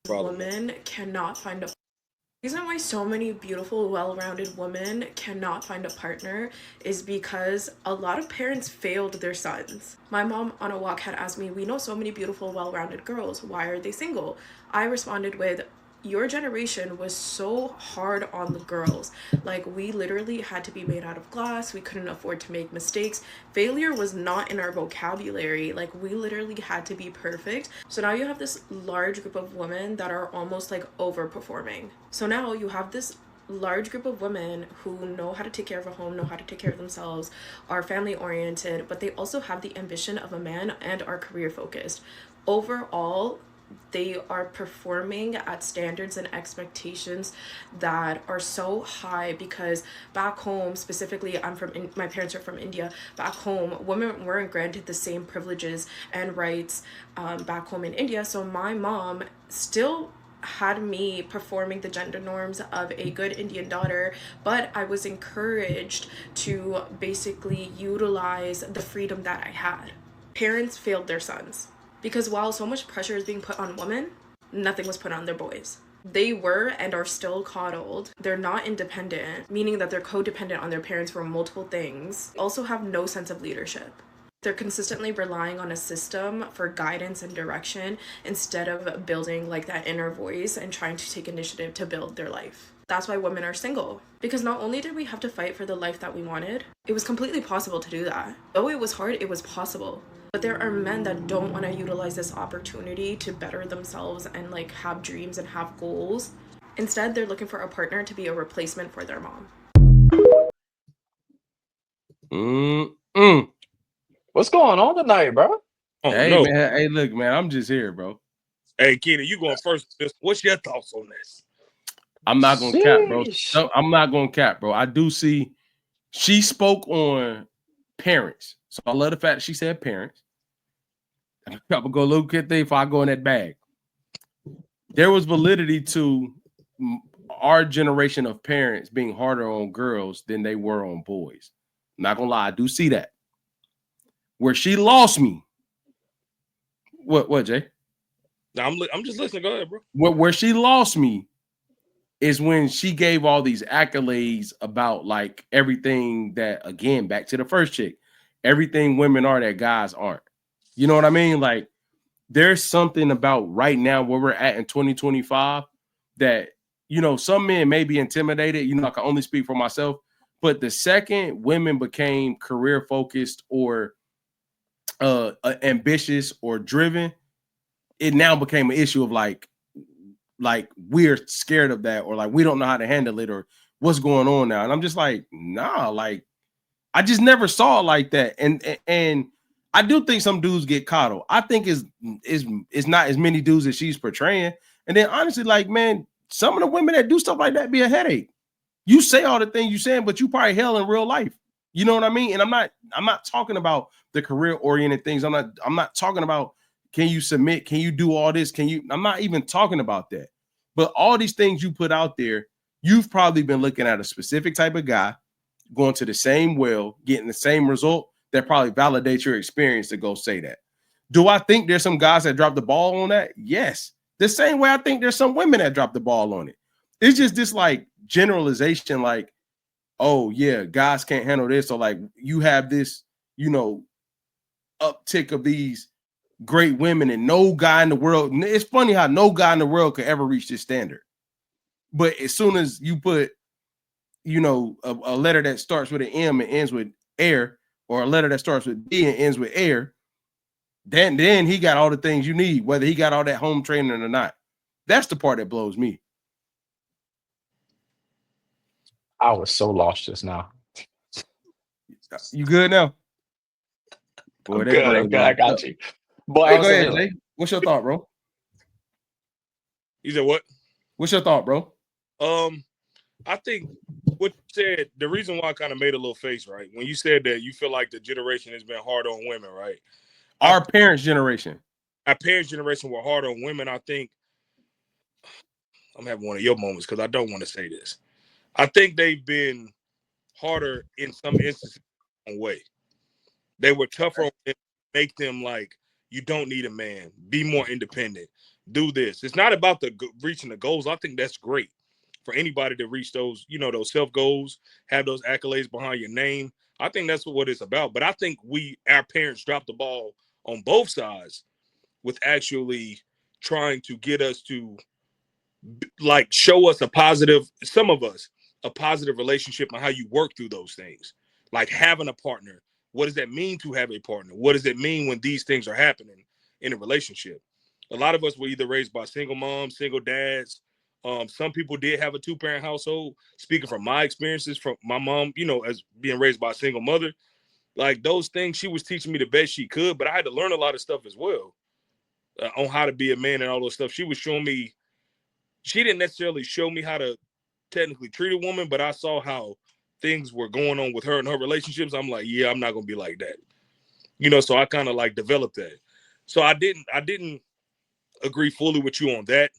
women cannot find a reason why so many beautiful, well-rounded women cannot find a partner is because a lot of parents failed their sons. My mom on a walk had asked me, "We know so many beautiful, well-rounded girls. Why are they single?" I responded with, "Your generation was so hard on the girls. Like, we literally had to be made out of glass. We couldn't afford to make mistakes. Failure was not in our vocabulary. Like, we literally had to be perfect." So now you have this large group of women that are almost like overperforming. So now you have this large group of women who know how to take care of a home, know how to take care of themselves, are family oriented, but they also have the ambition of a man and are career focused. Overall, they are performing at standards and expectations that are so high because back home, specifically, my parents are from India. Back home, women weren't granted the same privileges and rights back home in India. So my mom still had me performing the gender norms of a good Indian daughter, but I was encouraged to basically utilize the freedom that I had. Parents failed their sons because while so much pressure is being put on women, nothing was put on their boys. They were and are still coddled. They're not independent, meaning that they're codependent on their parents for multiple things. They also have no sense of leadership. They're consistently relying on a system for guidance and direction instead of building like that inner voice and trying to take initiative to build their life. That's why women are single. Because not only did we have to fight for the life that we wanted, it was completely possible to do that. Though it was hard, it was possible. But there are men that don't want to utilize this opportunity to better themselves and like have dreams and have goals. Instead, they're looking for a partner to be a replacement for their mom. What's going on tonight, bro? Oh, hey, no. man. Hey, look, man. I'm just here, bro. Hey, Kenny, you going first. What's your thoughts on this? I'm not gonna cap, bro. So, I'm not gonna cap, bro. I do see she spoke on parents, so I love the fact that she said parents. I'm gonna go look at thing before I go in that bag. There was validity to our generation of parents being harder on girls than they were on boys. I'm not gonna lie, I do see that. Where she lost me. What, Jay? No, I'm just listening. Go ahead, bro. Where she lost me is when she gave all these accolades about like everything that, again, back to the first chick, everything women are that guys aren't. You know what I mean? Like, there's something about right now where we're at in 2025 that, you know, some men may be intimidated. You know, I can only speak for myself. But the second women became career focused or ambitious or driven, it now became an issue of like we're scared of that, or like we don't know how to handle it, or what's going on now. And I'm just like, nah, like I just never saw it like that. And I do think some dudes get coddled. I think is not as many dudes as she's portraying. And then honestly, like, man, some of the women that do stuff like that be a headache. You say all the things you saying, but you probably hell in real life. You know what I mean? And I'm not talking about the career oriented things. I'm not talking about, can you submit? Can you do all this? I'm not even talking about that. But all these things you put out there, you've probably been looking at a specific type of guy, going to the same well, getting the same result that probably validates your experience to go say that. Do I think there's some guys that drop the ball on that? Yes. The same way I think there's some women that drop the ball on it. It's just this like generalization, like, oh yeah, guys can't handle this. Or like you have this, you know, uptick of these great women and no guy in the world. It's funny how no guy in the world could ever reach this standard. But as soon as you put, you know, a letter that starts with an M and ends with air, or a letter that starts with D and ends with air, then he got all the things you need, whether he got all that home training or not. That's the part that blows me. I was so lost just now. You good now? Boy, I'm good. I got you. Boy, hey, go ahead, Jay. What's your thought, bro? You said what? What's your thought, bro? I think what you said, the reason why I kind of made a little face, right? When you said that you feel like the generation has been hard on women, right? Our parents' generation. Our parents' generation were hard on women. I think I'm having one of your moments because I don't want to say this. I think they've been harder in some instances in a way. They were tougher on them, make them like, you don't need a man. Be more independent. do this. It's not about reaching the goals. I think that's great for anybody to reach those, those self goals, have those accolades behind your name. I think that's what it's about. But I think our parents dropped the ball on both sides with actually trying to get us to like show us some of us, a positive relationship and how you work through those things. Like having a partner. What does that mean to have a partner? What does it mean when these things are happening in a relationship? A lot of us were either raised by single moms, single dads. Some people did have a 2-parent household. Speaking from my experiences from my mom, as being raised by a single mother, like those things, she was teaching me the best she could, but I had to learn a lot of stuff as well on how to be a man and all those stuff. She was showing me, she didn't necessarily show me how to technically treat a woman, but I saw how things were going on with her and her relationships. I'm like, yeah, I'm not going to be like that. So I kind of like developed that. So I didn't agree fully with you on that,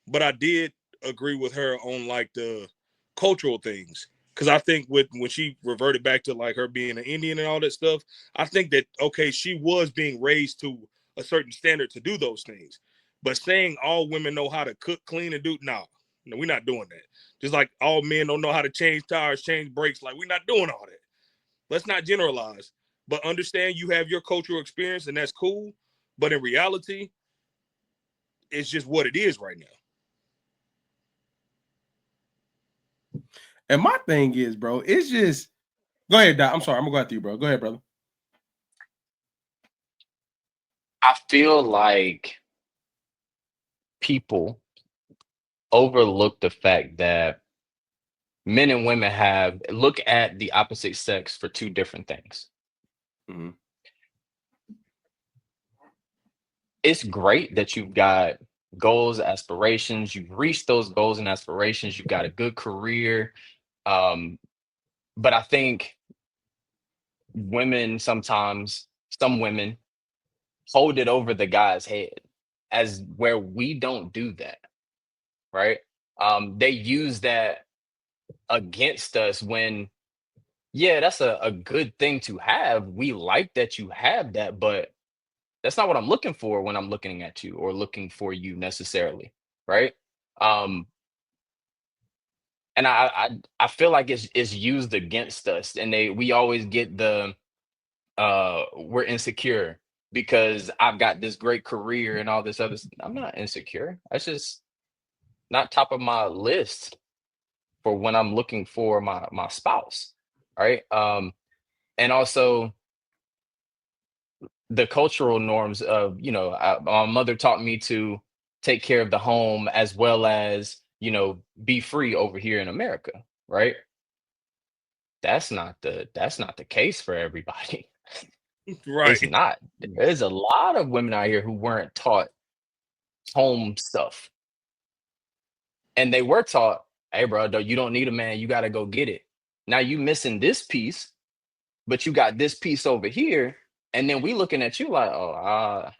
but I did agree with her on like the cultural things. Cause I think when she reverted back to like her being an Indian and all that stuff, I think that, okay, she was being raised to a certain standard to do those things. But saying all women know how to cook, clean, and no, we're not doing that. Just like all men don't know how to change tires, change brakes, like we're not doing all that. Let's not generalize, but understand you have your cultural experience and that's cool. But in reality, it's just what it is right now. And my thing is, bro, it's just go ahead, Doc. I'm sorry, I'm gonna go after you, bro. Go ahead, brother. I feel like people overlook the fact that men and women look at the opposite sex for two different things. Mm-hmm. It's great that you've got goals, aspirations, you've reached those goals and aspirations, you've got a good career. But I think some women hold it over the guy's head as where we don't do that, right? They use that against us when, yeah, that's a good thing to have. We like that you have that, but that's not what I'm looking for when I'm looking at you or looking for you necessarily, right? Um, and I feel like it's used against us, and we always get we're insecure because I've got this great career and all this other I'm not insecure. That's just not top of my list for when I'm looking for my spouse, right? And also the cultural norms of, my mother taught me to take care of the home as well as, be free over here in America, right? That's not the case for everybody. It's Right. not. There's a lot of women out here who weren't taught home stuff. And they were taught, hey, bro, you don't need a man. You got to go get it. Now you missing this piece, but you got this piece over here. And then we looking at you like, oh,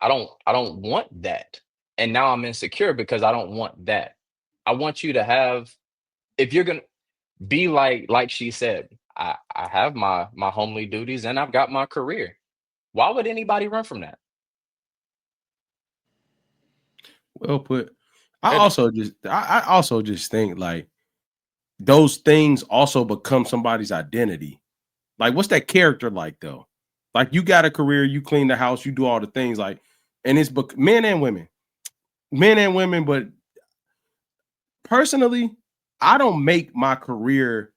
I don't want that. And now I'm insecure because I don't want that. I want you to have, if you're going to be like she said, I have my homely duties and I've got my career. Why would anybody run from that? Well put. I also just think like those things also become somebody's identity. Like, what's that character like though? Like, you got a career, you clean the house, you do all the things like, and it's men and women. But personally, I don't make my career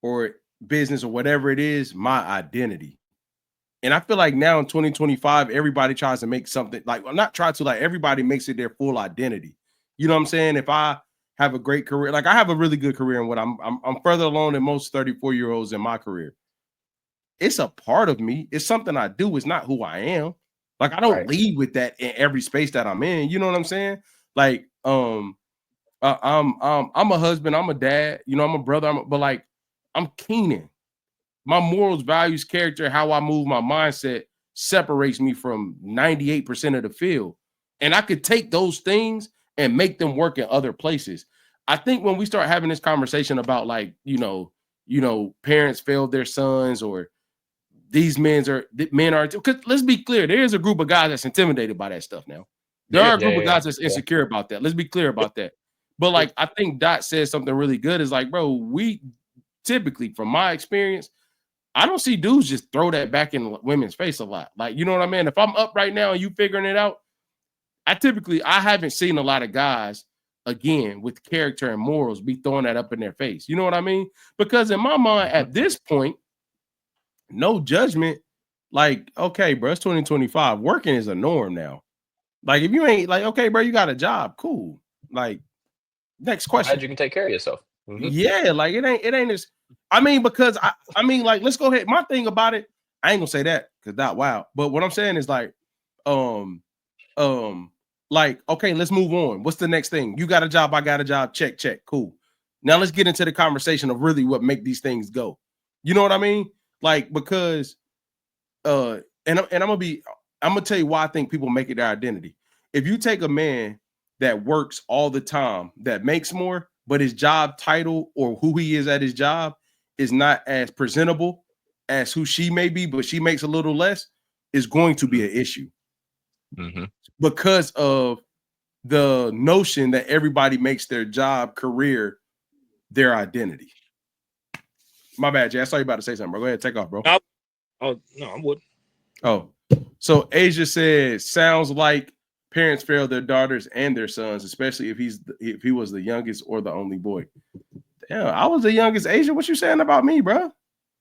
or business or whatever it is my identity. And I feel like now in 2025, everybody tries to make something like, I'm not trying to, like, everybody makes it their full identity. You know what I'm saying? If I have a great career, like I have a really good career in what I'm further along than most 34-year-olds in my career. It's a part of me. It's something I do. It's not who I am. Like, I don't Right. lead with that in every space that I'm in. You know what I'm saying? Like, I'm a husband, I'm a dad, I'm a brother, but like, I'm Keenan. My morals, values, character, how I move my mindset separates me from 98% of the field. And I could take those things and make them work in other places. I think when we start having this conversation about like, parents failed their sons or these men are, because let's be clear, there's a group of guys that's intimidated by that stuff now. There Yeah. are a group of Yeah, guys that's yeah. insecure about that. Let's be clear about that. But like, I think Dot says something really good. Is like, bro, we typically, from my experience, I don't see dudes just throw that back in women's face a lot. Like, you know what I mean? If I'm up right now and you figuring it out, I haven't seen a lot of guys again with character and morals be throwing that up in their face. You know what I mean? Because in my mind, at this point, no judgment. Like, okay, bro, it's 2025. Working is a norm now. Like, if you ain't like, okay, bro, you got a job, cool. Like, next Glad question. you can take care of yourself. Yeah, like it ain't as I mean, because I mean, like, let's go ahead. My thing about it, I ain't gonna say that because that wow. But what I'm saying is like, um, like, okay, let's move on. What's the next thing? You got a job, I got a job, check, cool. Now let's get into the conversation of really what make these things go. You know what I mean? Like, because and I'm gonna tell you why I think people make it their identity. If you take a man that works all the time, that makes more, but his job title or who he is at his job is not as presentable as who she may be, but she makes a little less, is going to be an issue because of the notion that everybody makes their job, career, their identity. My bad, Jay. I saw you about to say something, bro. Go ahead, take off, bro. Oh no, I wouldn't. Oh, so Asia said, sounds like parents fail their daughters and their sons, especially if he was the youngest or the only boy. Damn, I was the youngest. Asia, what you saying about me, bro?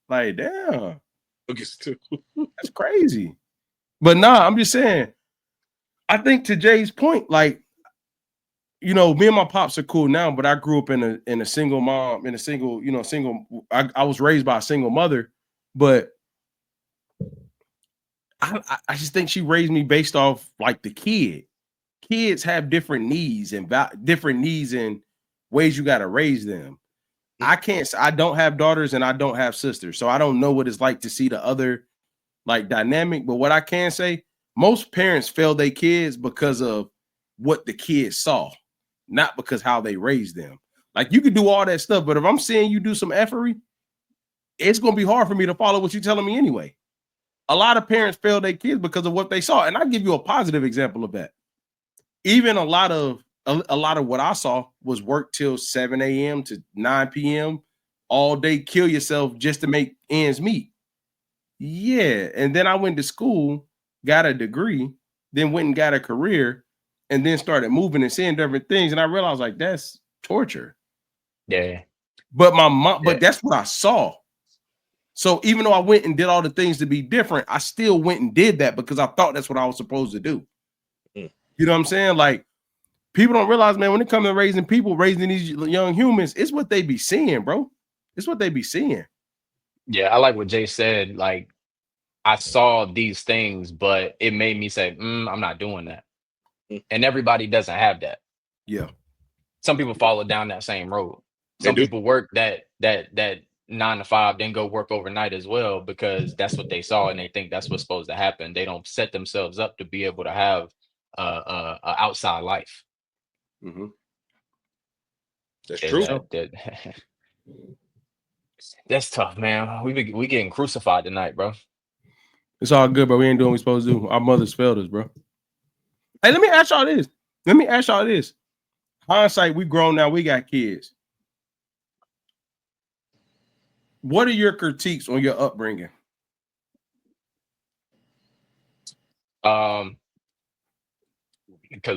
Like, damn, that's crazy. But nah, I'm just saying. I think to Jay's point, like, you know, me and my pops are cool now, but I grew up in a single mom, in a single, you know, I was raised by a single mother, but I just think she raised me based off like the kid. Kids have different needs and ways you got to raise them. I don't have daughters and I don't have sisters, so I don't know what it's like to see the other like dynamic. But what I can say, most parents fail their kids because of what the kids saw, not because how they raised them. Like, you can do all that stuff, but if I'm seeing you do some effery, it's gonna be hard for me to follow what you're telling me anyway. A lot of parents fail their kids because of what they saw, and I give you a positive example of that. Even a lot of what I saw was work till 7 a.m. to 9 p.m. all day, kill yourself just to make ends meet. Yeah, and then I went to school, got a degree, then went and got a career, and then started moving and seeing different things, and I realized like that's torture. Yeah. But my mom, but that's what I saw. So even though I went and did all the things to be different, I still went and did that because I thought that's what I was supposed to do. You know what I'm saying? Like, people don't realize, man, when it comes to raising people, raising these young humans, it's what they be seeing, bro. It's what they be seeing. Yeah, I like what Jay said. Like, I saw these things, but it made me say, I'm not doing that. And everybody doesn't have that. Yeah. Some people follow down that same road. They Some do. people work that 9 to 5, then go work overnight as well because that's what they saw and they think that's what's supposed to happen. They don't set themselves up to be able to have a outside life. That's true. That's tough, man. We getting crucified tonight, bro. It's all good, bro. We ain't doing what we supposed to do. Our mothers failed us, bro. Hey, let me ask y'all this. Hindsight, we grown now. We got kids. What are your critiques on your upbringing? Because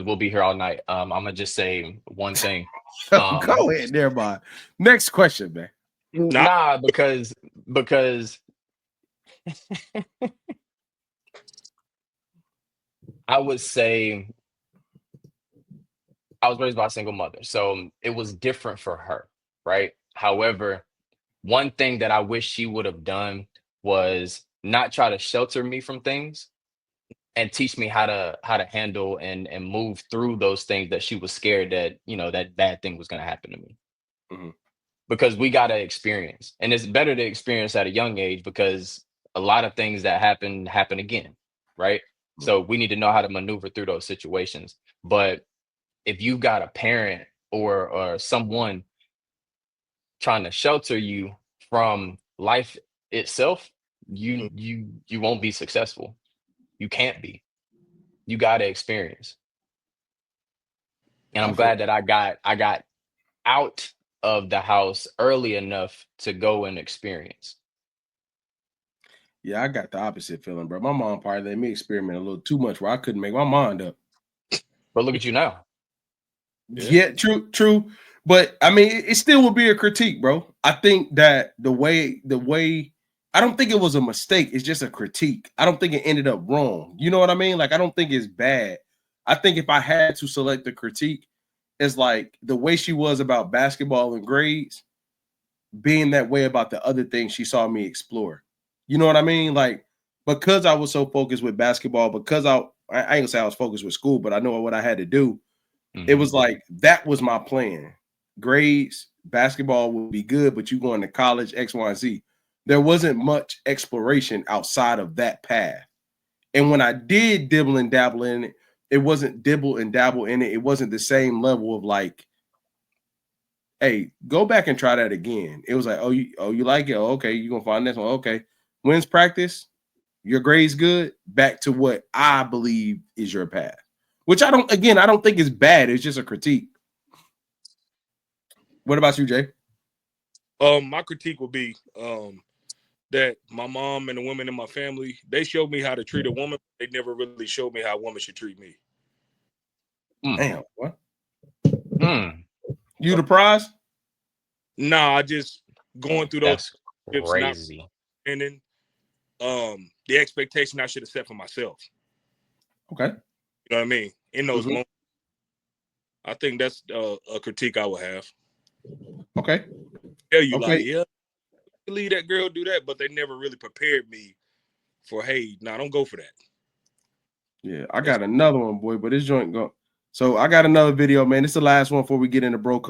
we'll be here all night. I'm gonna just say one thing. Go ahead, there, boy. Next question, man. Nah, because I would say I was raised by a single mother, so it was different for her, right? However, one thing that I wish she would have done was not try to shelter me from things and teach me how to handle and move through those things that she was scared that, you know, that bad thing was going to happen to me. Because we got to experience, and it's better to experience at a young age because a lot of things that happen again, right? So we need to know how to maneuver through those situations. But if you got a parent or someone trying to shelter you from life itself, you won't be successful. You can't be. You got to experience. And I I'm feel glad that I got out of the house early enough to go and experience. yeah, I got the opposite feeling, bro. My mom probably let me experiment a little too much where I couldn't make my mind up. But look at you now. Yeah. Yeah, true. But I mean, it still would be a critique, bro. I think that the way I don't think it was a mistake. It's just a critique. I don't think it ended up wrong. You know what I mean? Like, I don't think it's bad. I think if I had to select the critique, it's like the way she was about basketball and grades, being that way about the other things she saw me explore. You know what I mean? Like, because I was so focused with basketball, because I ain't gonna say I was focused with school, but I know what I had to do. It Mhm. was like that was my plan. Grades, basketball would be good, but you going to college, X, Y, and Z. There wasn't much exploration outside of that path. And when I did dibble and dabble in it, it wasn't dibble and dabble in it. It wasn't the same level of like, hey, go back and try that again. It was like, you like it? Oh, okay, you're gonna find this one. Okay. When's practice? Your grades good? Back to what I believe is your path. Which I don't think it's bad. It's just a critique. What about you, Jay? My critique would be that my mom and the women in my family, they showed me how to treat a woman. They never really showed me how a woman should treat me. Mm. Damn, what? Mm. You the prize? Nah, I just going through those That's trips, not crazy. understanding the expectation I should have set for myself. Okay. You know what I mean? In those Mhm. moments, I think that's a critique I would have. Okay. Tell you like, Okay. yeah, leave that girl do that, but they never really prepared me for, hey, nah, don't go for that. Yeah, I got another one, boy, but this joint go. So I got another video, man. This is the last one before we get into bro code.